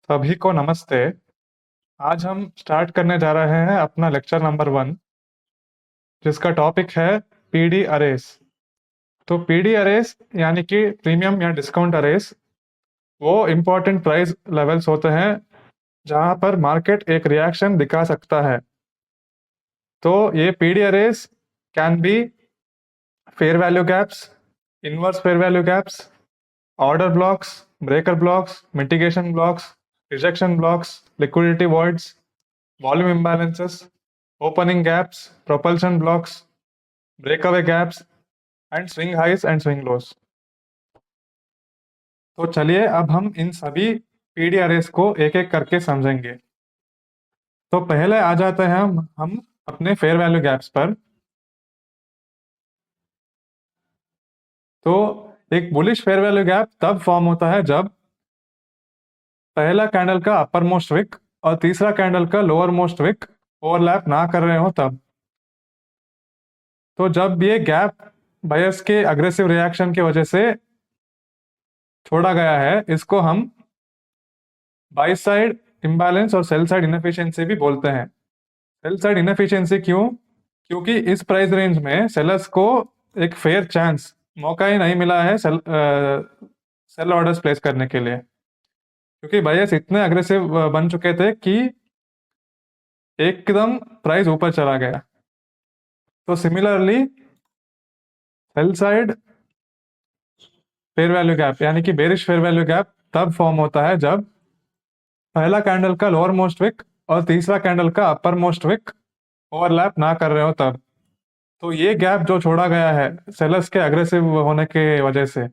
सभी को नमस्ते। आज हम स्टार्ट करने जा रहे हैं अपना लेक्चर नंबर 1, जिसका टॉपिक है पीडी अरेस। तो पीडी अरेस यानी कि प्रीमियम या डिस्काउंट अरेस वो इम्पोर्टेंट प्राइस लेवल्स होते हैं जहां पर मार्केट एक रिएक्शन दिखा सकता है। तो ये PD Ares can be fair value gaps, inverse fair value gaps, order blocks, breaker blocks, mitigation blocks, rejection blocks, liquidity voids, volume imbalances, opening gaps, propulsion blocks, breakaway gaps, and swing highs and swing lows। तो चलिए अब हम इन सभी PD Ares को एक एक करके समझेंगे। तो पहले आ जाते हैं हम अपने फेयर वैल्यू गैप्स पर। तो एक बुलिश फेयर वैल्यू गैप तब फॉर्म होता है जब पहला कैंडल का अपर मोस्ट विक और तीसरा कैंडल का लोअर मोस्ट विक ओवरलैप ना कर रहे हो तब। तो जब ये गैप बायर्स के अग्रेसिव रिएक्शन की वजह से छोड़ा गया है, इसको हम बाई साइड इम्बैलेंस और सेल साइड इनएफिशिएंसी भी बोलते हैं। सेल साइड इनएफिशिएंसी क्यों? क्योंकि इस प्राइस रेंज में सेलर्स को एक फेयर चांस, मौका ही नहीं मिला है सेल ऑर्डर्स प्लेस करने के लिए, क्योंकि बायर्स इतने अग्रेसिव बन चुके थे कि एकदम प्राइस ऊपर चला गया। तो similarly sell side fair value gap यानी कि बेरिश फेयर वैल्यू गैप तब फॉर्म होता है जब पहला कैंडल का लोअर मोस्ट विक और तीसरा कैंडल का अपर मोस्ट विक ओवरलैप ना कर रहे हो तब। तो ये गैप जो छोड़ा गया है सेलर्स के अग्रेसिव होने के वजह से,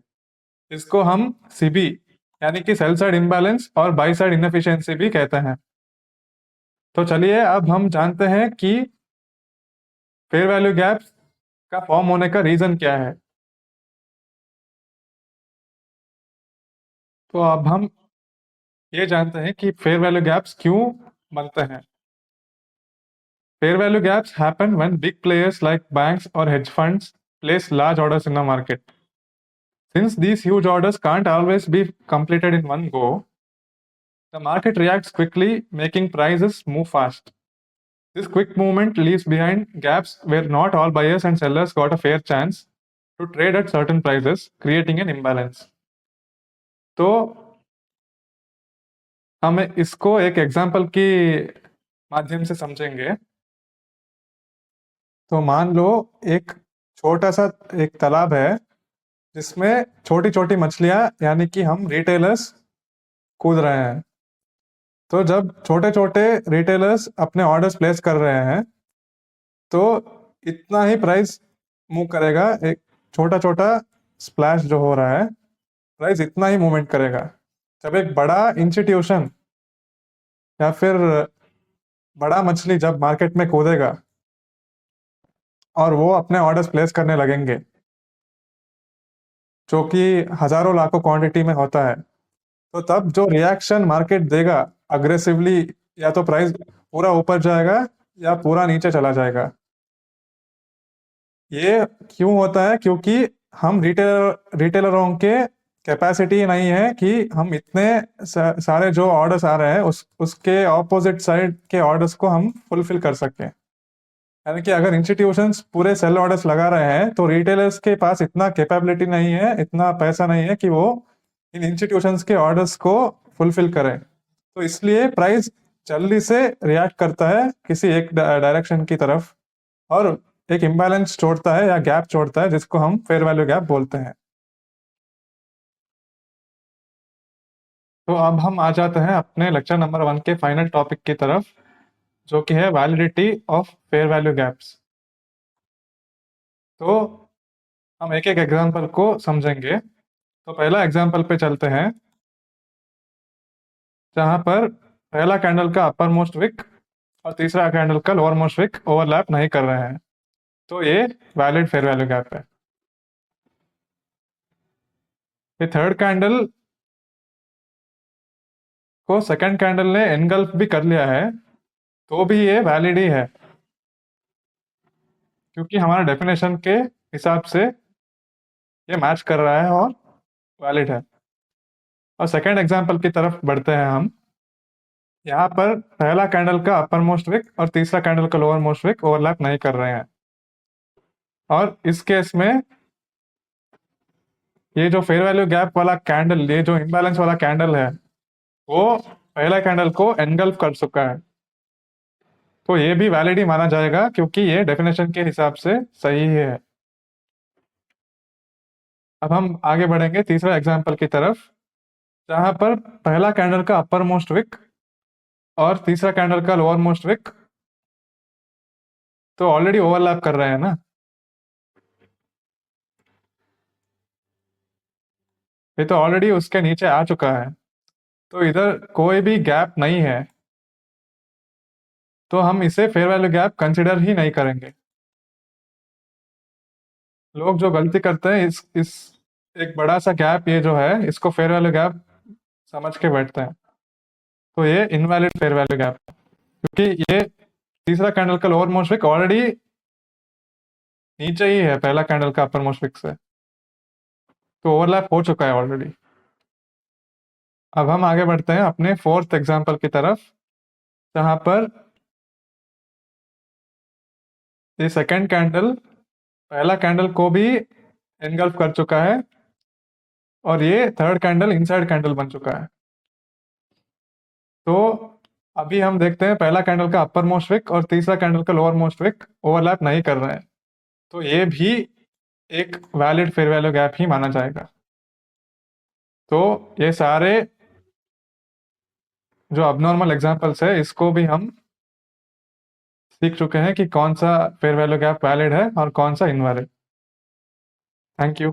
इसको हम सीबी यानी कि सेल साइड इम्बैलेंस और बाई साइड इनएफिशिएंसी भी कहते हैं। तो चलिए अब हम जानते हैं कि फेयर वैल्यू गैप का फॉर्म होने का रीजन क्या है। तो अब हम ये जानते हैं कि फेयर वैल्यू गैप्स क्यों बनते हैं। Fair value gaps happen when big players like banks or hedge funds place large orders in the market. Since these huge orders can't always be completed in one go, the market reacts quickly, making prices move fast. This quick movement leaves behind gaps where not all buyers and sellers got a fair chance to trade at certain prices, creating an imbalance. तो हम इसको एक example के माध्यम से समझेंगे। तो मान लो एक छोटा सा एक तालाब है जिसमें छोटी छोटी मछलियां यानी कि हम रिटेलर्स कूद रहे हैं। तो जब छोटे छोटे रिटेलर्स अपने ऑर्डर्स प्लेस कर रहे हैं तो इतना ही प्राइस मूव करेगा। एक छोटा छोटा स्प्लैश जो हो रहा है, प्राइस इतना ही मूवमेंट करेगा। जब एक बड़ा इंस्टीट्यूशन या फिर बड़ा मछली जब मार्केट में कूदेगा और वो अपने ऑर्डर्स प्लेस करने लगेंगे, जो कि हजारों लाखों क्वांटिटी में होता है, तो तब जो रिएक्शन मार्केट देगा अग्रेसिवली, या तो प्राइस पूरा ऊपर जाएगा या पूरा नीचे चला जाएगा। ये क्यों होता है? क्योंकि हम रिटेलरों के कैपेसिटी नहीं है कि हम इतने सारे जो ऑर्डर्स आ रहे हैं उसके ऑपोजिट साइड के ऑर्डर्स को हम फुलफिल कर सकें। यानी कि अगर इंस्टीट्यूशंस पूरे सेल ऑर्डर्स लगा रहे हैं तो रिटेलर्स के पास इतना कैपेबिलिटी नहीं है, इतना पैसा नहीं है कि वो इन इंस्टीट्यूशंस के ऑर्डर्स को फुलफिल करें। तो इसलिए प्राइस जल्दी से रिएक्ट करता है किसी एक डायरेक्शन की तरफ और एक इम्बैलेंस छोड़ता है या गैप छोड़ता है, जिसको हम फेयर वैल्यू गैप बोलते हैं। तो अब हम आ जाते हैं अपने लेक्चर नंबर 1 के फाइनल टॉपिक की तरफ, जो कि है validity of fair value gaps. तो हम एक एक एग्जांपल को समझेंगे। तो पहला एग्जांपल पे चलते हैं, जहां पर पहला कैंडल का अपर मोस्ट विक और तीसरा कैंडल का लोअर मोस्ट विक ओवरलैप नहीं कर रहे हैं। तो ये वैलिड फेयर वैल्यू गैप है। ये थर्ड कैंडल को सेकंड कैंडल ने एनगल्फ भी कर लिया है, तो भी ये वैलिड ही है, क्योंकि हमारा डेफिनेशन के हिसाब से ये मैच कर रहा है और वैलिड है। और सेकंड एग्जांपल की तरफ बढ़ते हैं हम। यहाँ पर पहला कैंडल का अपर मोस्ट विक और तीसरा कैंडल का लोअर मोस्ट विक ओवरलैप नहीं कर रहे हैं। और इस केस में ये जो फेयर वैल्यू गैप वाला कैंडल, ये जो इम्बैलेंस वाला कैंडल है, वो पहला कैंडल को एनगल्फ कर चुका है। तो ये भी वैलिड ही माना जाएगा क्योंकि ये डेफिनेशन के हिसाब से सही है। अब हम आगे बढ़ेंगे तीसरा एग्जाम्पल की तरफ, जहां पर पहला कैंडल का अपर मोस्ट विक और तीसरा कैंडल का लोअर मोस्ट विक तो ऑलरेडी ओवरलैप कर रहे हैं ना। ये तो ऑलरेडी उसके नीचे आ चुका है, तो इधर कोई भी गैप नहीं है, तो हम इसे फेयर वैल्यू गैप कंसिडर ही नहीं करेंगे। लोग जो गलती करते हैं, इस एक बड़ा सा गैप ये जो है, इसको फेयर वैल्यू गैप समझ के बैठते हैं, तो ये इनवैलिड फेयर वैल्यू गैप है, क्योंकि ये तीसरा कैंडल का लोअर मोस्ट विक ऑलरेडी नीचे ही है पहला कैंडल का अपर मोस्ट विक से, तो ओवरलैप हो चुका है ऑलरेडी। अब हम आगे बढ़ते हैं अपने फोर्थ एग्जाम्पल की तरफ, जहां पर ये सेकेंड कैंडल पहला कैंडल को भी एनगल्फ कर चुका है और ये थर्ड कैंडल इनसाइड कैंडल बन चुका है। तो अभी हम देखते हैं पहला कैंडल का अपर मोस्ट विक और तीसरा कैंडल का लोअर मोस्ट विक ओवरलैप नहीं कर रहे हैं, तो ये भी एक वैलिड फेयर वैल्यू गैप ही माना जाएगा। तो ये सारे जो अबनॉर्मल एग्जांपल्स है, इसको भी हम सीख चुके हैं कि कौन सा फेयर वैल्यू गैप वैलिड है और कौन सा इनवैलिड। Thank you.